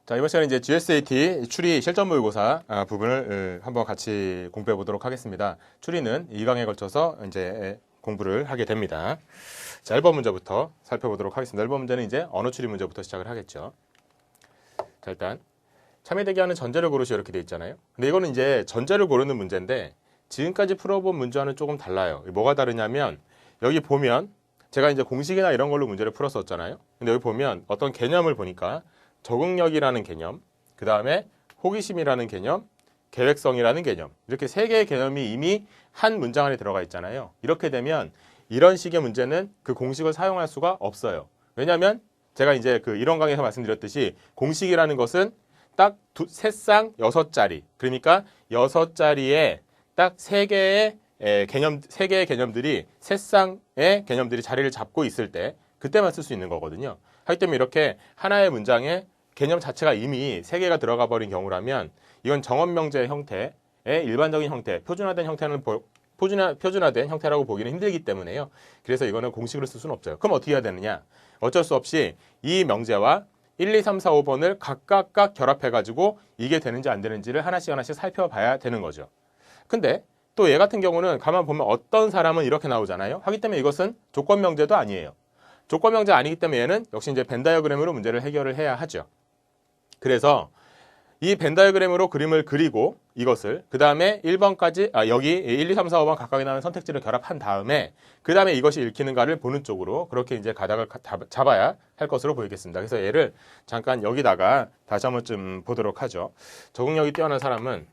자, 이번 시간에 이제 GSAT 추리 실전 모의고사 부분을 한번 같이 공부해 보도록 하겠습니다. 추리는 2강에 걸쳐서 이제 공부를 하게 됩니다. 자, 1번 문제부터 살펴보도록 하겠습니다. 1번 문제는 이제 언어 추리 문제부터 시작을 하겠죠. 자, 일단 참여되게 하는 전제를 고르시오 이렇게 돼 있잖아요. 근데 이거는 이제 전제를 고르는 문제인데 지금까지 풀어본 문제와는 조금 달라요. 뭐가 다르냐면 여기 보면 제가 이제 공식이나 이런 걸로 문제를 풀었었잖아요. 근데 여기 보면 어떤 개념을 보니까 적응력이라는 개념, 그 다음에 호기심이라는 개념, 계획성이라는 개념, 이렇게 세 개의 개념이 이미 한 문장 안에 들어가 있잖아요. 이렇게 되면 이런 식의 문제는 그 공식을 사용할 수가 없어요. 왜냐하면 제가 이제 이런 강의에서 말씀드렸듯이 공식이라는 것은 딱 세 쌍 6자리, 그러니까 6자리에 딱 세 개의 개념들이 세 쌍의 개념들이 자리를 잡고 있을 때 그때만 쓸 수 있는 거거든요. 하기 때문에 이렇게 하나의 문장에 개념 자체가 이미 세 개가 들어가 버린 경우라면 이건 정언명제의 형태의 일반적인 형태, 표준화된 형태라고 보기는 힘들기 때문에요. 그래서 이거는 공식으로 쓸 수는 없어요. 그럼 어떻게 해야 되느냐? 어쩔 수 없이 이 명제와 1, 2, 3, 4, 5번을 각각 결합해가지고 이게 되는지 안 되는지를 하나씩 살펴봐야 되는 거죠. 근데 또 얘 같은 경우는 가만 보면 어떤 사람은 이렇게 나오잖아요. 하기 때문에 이것은 조건명제도 아니에요. 조건명제 아니기 때문에 얘는 역시 이제 벤 다이어그램으로 문제를 해결을 해야 하죠. 그래서 이 벤 다이어그램으로 그림을 그리고 이것을 그 다음에 1번까지 여기 1, 2, 3, 4, 5번 각각에 나오는 선택지를 결합한 다음에 그 다음에 이것이 읽히는가를 보는 쪽으로 그렇게 이제 가닥을 잡아야 할 것으로 보이겠습니다. 그래서 얘를 잠깐 여기다가 다시 한번 좀 보도록 하죠. 적응력이 뛰어난 사람은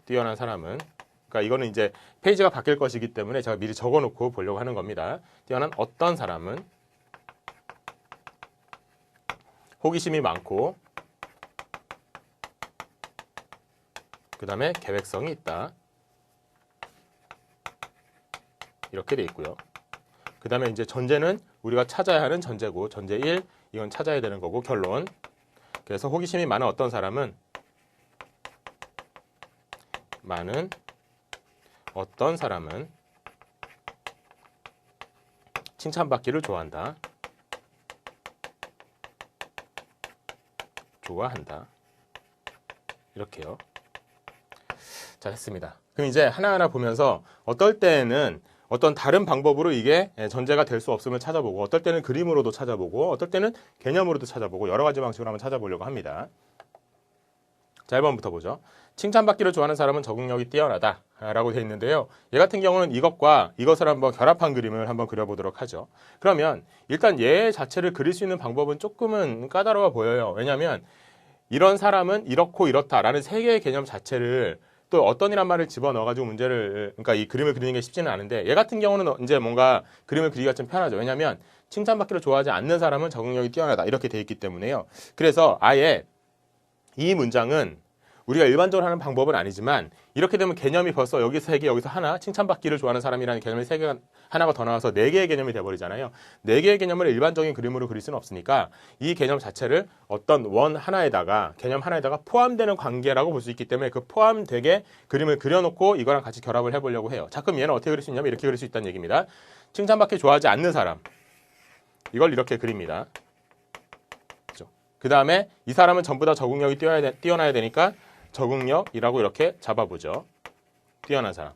그러니까 이거는 이제 페이지가 바뀔 것이기 때문에 제가 미리 적어놓고 보려고 하는 겁니다. 뛰어난 어떤 사람은 호기심이 많고 그 다음에 계획성이 있다. 이렇게 돼 있고요. 그 다음에 이제 전제는 우리가 찾아야 하는 전제고 전제 1 이건 찾아야 되는 거고 결론. 그래서 호기심이 많은 어떤 사람은 칭찬받기를 좋아한다. 이렇게요. 자, 됐습니다. 그럼 이제 하나하나 보면서 어떨 때는 어떤 다른 방법으로 이게 전제가 될 수 없음을 찾아보고 어떨 때는 그림으로도 찾아보고 어떨 때는 개념으로도 찾아보고 여러 가지 방식으로 한번 찾아보려고 합니다. 자, 1번부터 보죠. 칭찬받기를 좋아하는 사람은 적응력이 뛰어나다 라고 되어 있는데요. 얘 같은 경우는 이것과 이것을 한번 결합한 그림을 한번 그려보도록 하죠. 그러면 일단 얘 자체를 그릴 수 있는 방법은 조금은 까다로워 보여요. 왜냐하면 이런 사람은 이렇고 이렇다라는 세 개의 개념 자체를 또 어떤이란 말을 집어넣어가지고 그러니까 이 그림을 그리는 게 쉽지는 않은데 얘 같은 경우는 이제 뭔가 그림을 그리기가 좀 편하죠. 왜냐하면 칭찬받기를 좋아하지 않는 사람은 적응력이 뛰어나다 이렇게 되어 있기 때문에요. 그래서 아예 이 문장은 우리가 일반적으로 하는 방법은 아니지만 이렇게 되면 개념이 벌써 여기서 3개 여기서 하나 칭찬받기를 좋아하는 사람이라는 개념이 3개가 하나가 더 나와서 4개의 개념이 돼버리잖아요. 4개의 개념을 일반적인 그림으로 그릴 수는 없으니까 이 개념 자체를 어떤 개념 하나에다가 포함되는 관계라고 볼 수 있기 때문에 그 포함되게 그림을 그려놓고 이거랑 같이 결합을 해보려고 해요. 자, 그럼 얘는 어떻게 그릴 수 있냐면 이렇게 그릴 수 있다는 얘기입니다. 칭찬받기 좋아하지 않는 사람, 이걸 이렇게 그립니다. 그 다음에 이 사람은 전부 다 적응력이 뛰어나야 되니까 적응력이라고 이렇게 잡아보죠. 뛰어난 사람.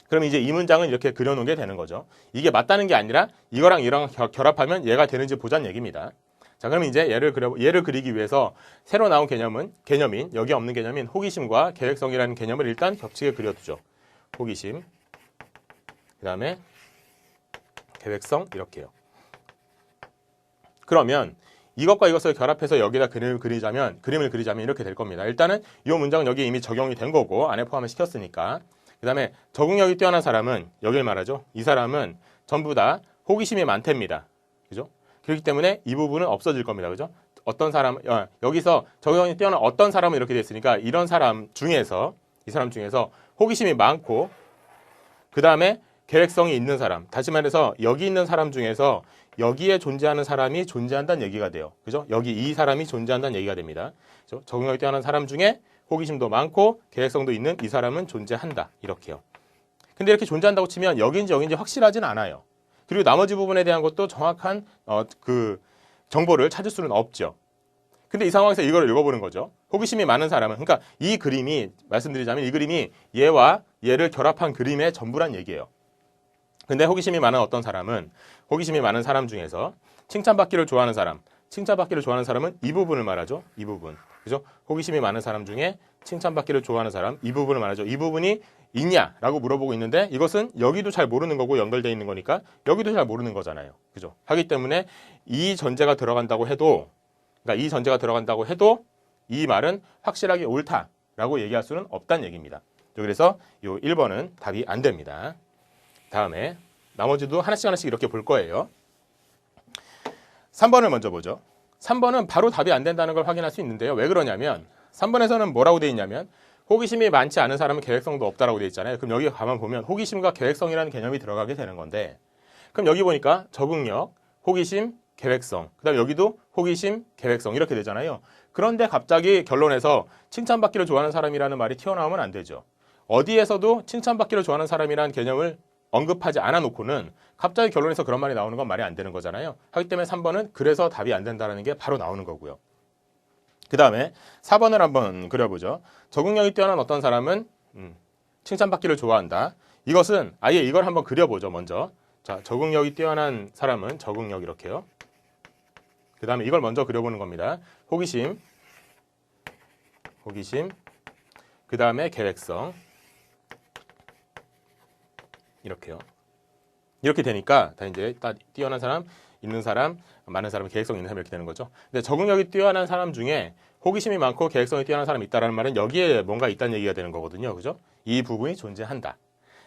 그럼 이제 이 문장은 이렇게 그려놓은 게 되는 거죠. 이게 맞다는 게 아니라 이거랑 이랑 결합하면 얘가 되는지 보자는 얘기입니다. 자, 그럼 이제 얘를 그리기 위해서 새로 나온 개념인 여기 없는 개념인 호기심과 계획성이라는 개념을 일단 겹치게 그려두죠. 호기심, 그 다음에 계획성 이렇게요. 그러면 이것과 이것을 결합해서 여기다 그림을 그리자면 이렇게 될 겁니다. 일단은 이 문장은 여기 이미 적용이 된 거고 안에 포함을 시켰으니까. 그 다음에 적응력이 뛰어난 사람은 여길 말하죠. 이 사람은 전부 다 호기심이 많답니다. 그죠? 그렇기 때문에 이 부분은 없어질 겁니다. 그죠? 여기서 적응력이 뛰어난 어떤 사람은 이렇게 됐으니까 이 사람 중에서 호기심이 많고 그 다음에 계획성이 있는 사람, 다시 말해서 여기 있는 사람 중에서 여기에 존재하는 사람이 존재한다는 얘기가 돼요. 그죠? 여기 이 사람이 존재한다는 얘기가 됩니다. 그죠? 적응력이 뛰어난 사람 중에 호기심도 많고 계획성도 있는 이 사람은 존재한다. 이렇게요. 근데 이렇게 존재한다고 치면 여기인지 확실하진 않아요. 그리고 나머지 부분에 대한 것도 정확한 정보를 찾을 수는 없죠. 근데 이 상황에서 이걸 읽어보는 거죠. 호기심이 많은 사람은, 그러니까 이 그림이, 말씀드리자면 이 그림이 얘와 얘를 결합한 그림의 전부란 얘기예요. 근데 호기심이 많은 어떤 사람은, 호기심이 많은 사람 중에서 칭찬받기를 좋아하는 사람, 칭찬받기를 좋아하는 사람은 이 부분을 말하죠. 이 부분. 그죠? 호기심이 많은 사람 중에 칭찬받기를 좋아하는 사람, 이 부분을 말하죠. 이 부분이 있냐라고 물어보고 있는데 이것은 여기도 잘 모르는 거고 연결되어 있는 거니까 여기도 잘 모르는 거잖아요. 그죠? 하기 때문에 이 전제가 들어간다고 해도, 그러니까 이 전제가 들어간다고 해도 이 말은 확실하게 옳다라고 얘기할 수는 없다는 얘기입니다. 그래서 이 1번은 답이 안 됩니다. 다음에 나머지도 하나씩 하나씩 이렇게 볼 거예요. 3번을 먼저 보죠. 3번은 바로 답이 안 된다는 걸 확인할 수 있는데요. 왜 그러냐면 3번에서는 뭐라고 돼 있냐면 호기심이 많지 않은 사람은 계획성도 없다라고 돼 있잖아요. 그럼 여기 가만 보면 호기심과 계획성이라는 개념이 들어가게 되는 건데, 그럼 여기 보니까 적응력, 호기심, 계획성, 그 다음에 여기도 호기심, 계획성 이렇게 되잖아요. 그런데 갑자기 결론에서 칭찬받기를 좋아하는 사람이라는 말이 튀어나오면 안 되죠. 어디에서도 칭찬받기를 좋아하는 사람이라는 개념을 언급하지 않아 놓고는 갑자기 결론에서 그런 말이 나오는 건 말이 안 되는 거잖아요. 하기 때문에 3번은 그래서 답이 안 된다는 게 바로 나오는 거고요. 그 다음에 4번을 한번 그려보죠. 적응력이 뛰어난 어떤 사람은 칭찬받기를 좋아한다. 이것은 아예 이걸 한번 그려보죠. 먼저. 자, 적응력이 뛰어난 사람은 적응력 이렇게요. 그 다음에 이걸 먼저 그려보는 겁니다. 호기심, 그 다음에 계획성. 이렇게요. 이렇게 되니까 다 이제 딱 뛰어난 사람, 있는 사람, 많은 사람, 계획성 있는 사람 이렇게 되는 거죠. 근데 적응력이 뛰어난 사람 중에 호기심이 많고 계획성이 뛰어난 사람이 있다라는 말은 여기에 뭔가 있다는 얘기가 되는 거거든요. 그죠? 이 부분이 존재한다.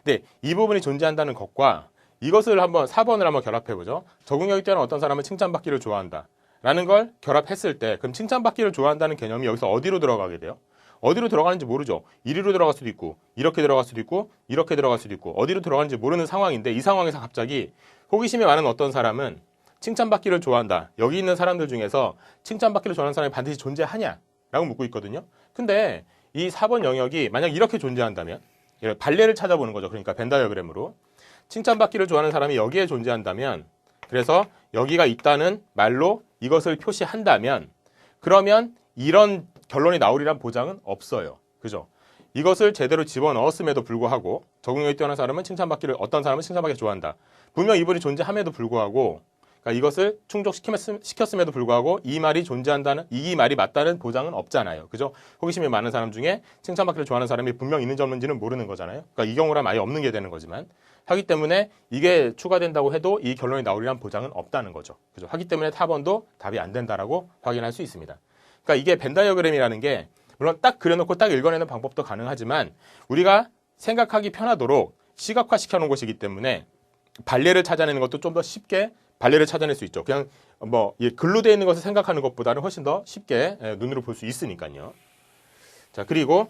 근데 이 부분이 존재한다는 것과 이것을 한번 4번을 한번 결합해 보죠. 적응력이 뛰어난 어떤 사람은 칭찬받기를 좋아한다. 라는 걸 결합했을 때 그럼 칭찬받기를 좋아한다는 개념이 여기서 어디로 들어가게 돼요? 어디로 들어가는지 모르죠. 이리로 들어갈 수도 있고 이렇게 들어갈 수도 있고 이렇게 들어갈 수도 있고 어디로 들어가는지 모르는 상황인데 이 상황에서 갑자기 호기심이 많은 어떤 사람은 칭찬받기를 좋아한다. 여기 있는 사람들 중에서 칭찬받기를 좋아하는 사람이 반드시 존재하냐? 라고 묻고 있거든요. 근데 이 4번 영역이 만약 이렇게 존재한다면 발레를 찾아보는 거죠. 그러니까 벤 다이어그램으로 칭찬받기를 좋아하는 사람이 여기에 존재한다면, 그래서 여기가 있다는 말로 이것을 표시한다면 그러면 이런 결론이 나오리란 보장은 없어요. 그죠? 이것을 제대로 집어넣었음에도 불구하고 적응력이 뛰어난 사람은 칭찬받기를, 어떤 사람은 칭찬받기를 좋아한다. 분명 이분이 존재함에도 불구하고, 그러니까 이것을 충족시켰음에도 불구하고 이 말이 존재한다는, 이 말이 맞다는 보장은 없잖아요. 그죠? 호기심이 많은 사람 중에 칭찬받기를 좋아하는 사람이 분명 있는지 없는지는 모르는 거잖아요. 그러니까 이 경우라면 아예 없는 게 되는 거지만, 하기 때문에 이게 추가된다고 해도 이 결론이 나오리란 보장은 없다는 거죠. 그죠? 하기 때문에 4번도 답이 안 된다라고 확인할 수 있습니다. 그러니까 이게 벤 다이어그램이라는 게 물론 딱 그려놓고 딱 읽어내는 방법도 가능하지만 우리가 생각하기 편하도록 시각화시켜 놓은 것이기 때문에 발레를 찾아내는 것도 좀 더 쉽게 발레를 찾아낼 수 있죠. 그냥 뭐 글로 되어 있는 것을 생각하는 것보다는 훨씬 더 쉽게 눈으로 볼 수 있으니까요. 자, 그리고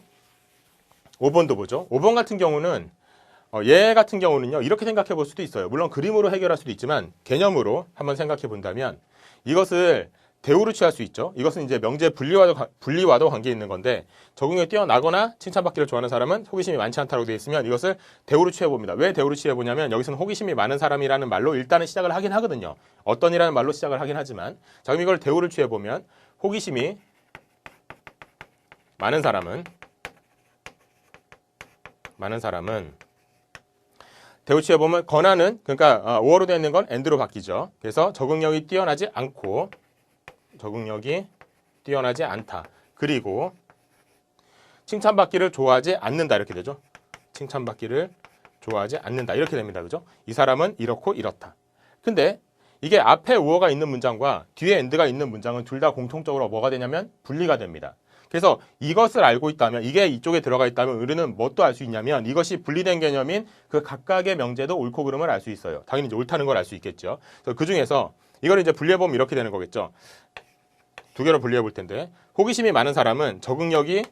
5번도 보죠. 5번 같은 경우는 얘 같은 경우는요, 이렇게 생각해 볼 수도 있어요. 물론 그림으로 해결할 수도 있지만 개념으로 한번 생각해 본다면 이것을 대우로 취할 수 있죠. 이것은 이제 명제 분리와도 관계 있는 건데, 적응력이 뛰어나거나 칭찬받기를 좋아하는 사람은 호기심이 많지 않다고 되어 있으면 이것을 대우로 취해 봅니다. 왜 대우로 취해 보냐면 여기서는 호기심이 많은 사람이라는 말로 일단은 시작을 하긴 하거든요. 어떤이라는 말로 시작을 하긴 하지만, 자, 그럼 이걸 대우를 취해 보면 호기심이 많은 사람은 대우 취해 보면 건하는, 그러니까 오어로 되어 있는 건 and로 바뀌죠. 그래서 적응력이 뛰어나지 않다. 그리고 칭찬받기를 좋아하지 않는다. 이렇게 되죠. 칭찬받기를 좋아하지 않는다. 이렇게 됩니다. 그죠? 이 사람은 이렇고 이렇다. 근데 이게 앞에 우어가 있는 문장과 뒤에 and가 있는 문장은 둘 다 공통적으로 뭐가 되냐면 분리가 됩니다. 그래서 이것을 알고 있다면, 이게 이쪽에 들어가 있다면 우리는 뭣도 알 수 있냐면 이것이 분리된 개념인 그 각각의 명제도 옳고 그름을 알 수 있어요. 당연히 이제 옳다는 걸 알 수 있겠죠. 그래서 그 중에서 이걸 이제 분리해보면 이렇게 되는 거겠죠. 두 개로 분리해 볼 텐데, 호기심이 많은 사람은 적응력이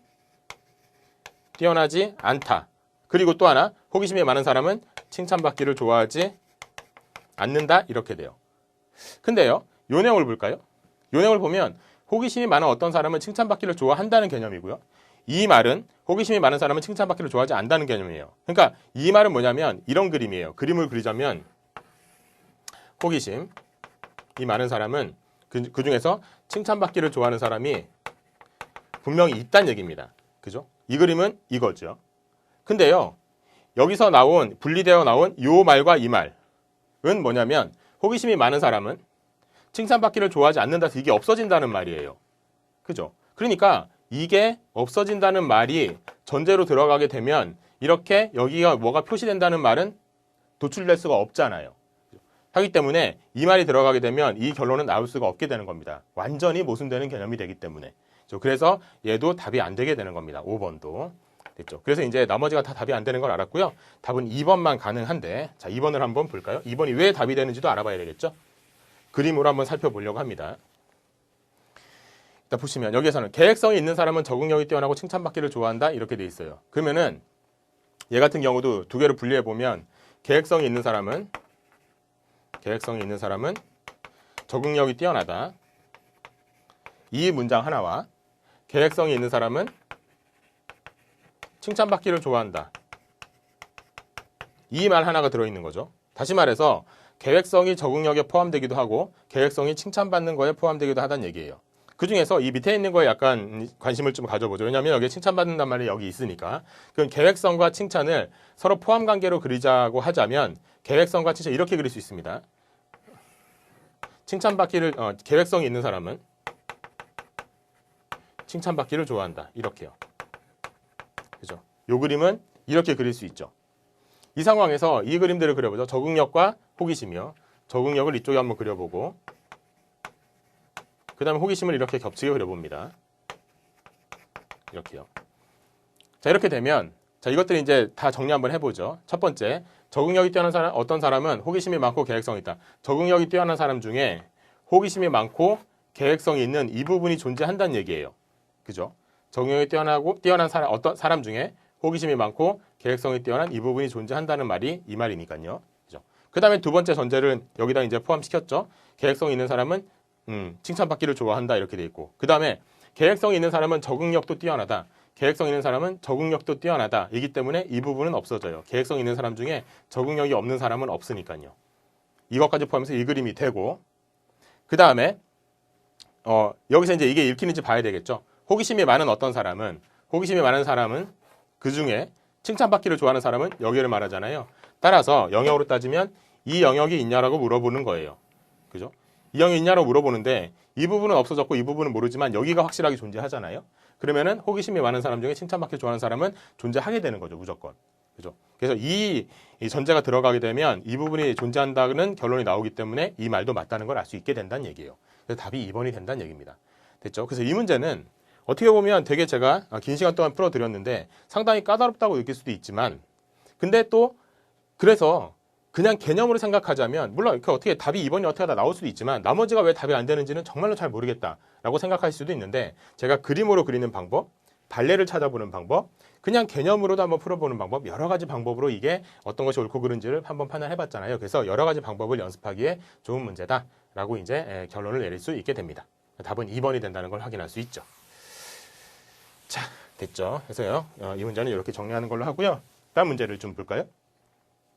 뛰어나지 않다. 그리고 또 하나, 호기심이 많은 사람은 칭찬받기를 좋아하지 않는다. 이렇게 돼요. 근데요, 요 내용을 볼까요? 요 내용을 보면 호기심이 많은 어떤 사람은 칭찬받기를 좋아한다는 개념이고요. 이 말은 호기심이 많은 사람은 칭찬받기를 좋아하지 않는다는 개념이에요. 그러니까 이 말은 뭐냐면 이런 그림이에요. 그림을 그리자면 호기심이 많은 사람은 그 중에서 칭찬받기를 좋아하는 사람이 분명히 있다는 얘기입니다. 그죠? 이 그림은 이거죠. 근데요, 여기서 분리되어 나온 요 말과 이 말은 뭐냐면, 호기심이 많은 사람은 칭찬받기를 좋아하지 않는다 해서 이게 없어진다는 말이에요. 그죠? 그러니까 이게 없어진다는 말이 전제로 들어가게 되면 이렇게 여기가 뭐가 표시된다는 말은 도출될 수가 없잖아요. 하기 때문에 이 말이 들어가게 되면 이 결론은 나올 수가 없게 되는 겁니다. 완전히 모순되는 개념이 되기 때문에. 그래서 얘도 답이 안 되게 되는 겁니다. 5번도. 됐죠? 그래서 이제 나머지가 다 답이 안 되는 걸 알았고요. 답은 2번만 가능한데, 자, 2번을 한번 볼까요? 2번이 왜 답이 되는지도 알아봐야 되겠죠? 그림으로 한번 살펴보려고 합니다. 일단 보시면 여기에서는 계획성이 있는 사람은 적응력이 뛰어나고 칭찬받기를 좋아한다 이렇게 돼 있어요. 그러면은 얘 같은 경우도 두 개로 분리해 보면 계획성이 있는 사람은 적응력이 뛰어나다. 이 문장 하나와 계획성이 있는 사람은 칭찬받기를 좋아한다. 이 말 하나가 들어있는 거죠. 다시 말해서 계획성이 적응력에 포함되기도 하고 계획성이 칭찬받는 거에 포함되기도 하다는 얘기예요. 그 중에서 이 밑에 있는 거에 약간 관심을 좀 가져보죠. 왜냐하면 여기에 칭찬받는단 말이 여기 있으니까. 그럼 계획성과 칭찬을 서로 포함 관계로 그리자고 하자면 계획성과 칭찬 이렇게 그릴 수 있습니다. 계획성이 있는 사람은 칭찬받기를 좋아한다. 이렇게요. 그죠? 요 그림은 이렇게 그릴 수 있죠. 이 상황에서 이 그림들을 그려보죠. 적응력과 호기심이요. 적응력을 이쪽에 한번 그려보고 그 다음에 호기심을 이렇게 겹치게 그려봅니다. 이렇게요. 자, 이렇게 되면 자, 이것들이 이제 다 정리 한번 해보죠. 첫 번째, 적응력이 뛰어난 사람, 어떤 사람은 호기심이 많고 계획성이 있다. 적응력이 뛰어난 사람 중에 호기심이 많고 계획성이 있는 이 부분이 존재한다는 얘기예요. 그죠? 적응력이 뛰어난 사람, 어떤 사람 중에 호기심이 많고 계획성이 뛰어난 이 부분이 존재한다는 말이 이 말이니까요. 그죠? 그 다음에 두 번째 전제를 여기다 이제 포함시켰죠. 계획성이 있는 사람은 칭찬받기를 좋아한다 이렇게 돼 있고 그 다음에 계획성이 있는 사람은 적응력도 뛰어나다. 계획성 있는 사람은 적응력도 뛰어나다. 이기 때문에 이 부분은 없어져요. 계획성 있는 사람 중에 적응력이 없는 사람은 없으니까요. 이것까지 포함해서 이 그림이 되고 그 다음에 여기서 이제 이게 읽히는지 봐야 되겠죠. 호기심이 많은 사람은 그 중에 칭찬받기를 좋아하는 사람은 여기를 말하잖아요. 따라서 영역으로 따지면 이 영역이 있냐라고 물어보는 거예요. 그죠? 이 영역이 있냐라고 물어보는데 이 부분은 없어졌고 이 부분은 모르지만 여기가 확실하게 존재하잖아요. 그러면은 호기심이 많은 사람 중에 칭찬받기를 좋아하는 사람은 존재하게 되는 거죠. 무조건. 그죠? 그래서 이 전제가 들어가게 되면 이 부분이 존재한다는 결론이 나오기 때문에 이 말도 맞다는 걸 알 수 있게 된다는 얘기예요. 그래서 답이 2번이 된다는 얘기입니다. 됐죠? 그래서 이 문제는 어떻게 보면 되게 제가 긴 시간 동안 풀어드렸는데 상당히 까다롭다고 느낄 수도 있지만 근데 또 그래서 그냥 개념으로 생각하자면 물론 그 어떻게 답이 2번이 어떻게 다 나올 수도 있지만 나머지가 왜 답이 안 되는지는 정말로 잘 모르겠다라고 생각하실 수도 있는데 제가 그림으로 그리는 방법, 발레를 찾아보는 방법, 그냥 개념으로도 한번 풀어보는 방법 여러 가지 방법으로 이게 어떤 것이 옳고 그른지를 한번 판단해봤잖아요. 그래서 여러 가지 방법을 연습하기에 좋은 문제다라고 이제 결론을 내릴 수 있게 됩니다. 답은 2번이 된다는 걸 확인할 수 있죠. 자, 됐죠. 그래서요. 이 문제는 이렇게 정리하는 걸로 하고요. 다음 문제를 좀 볼까요?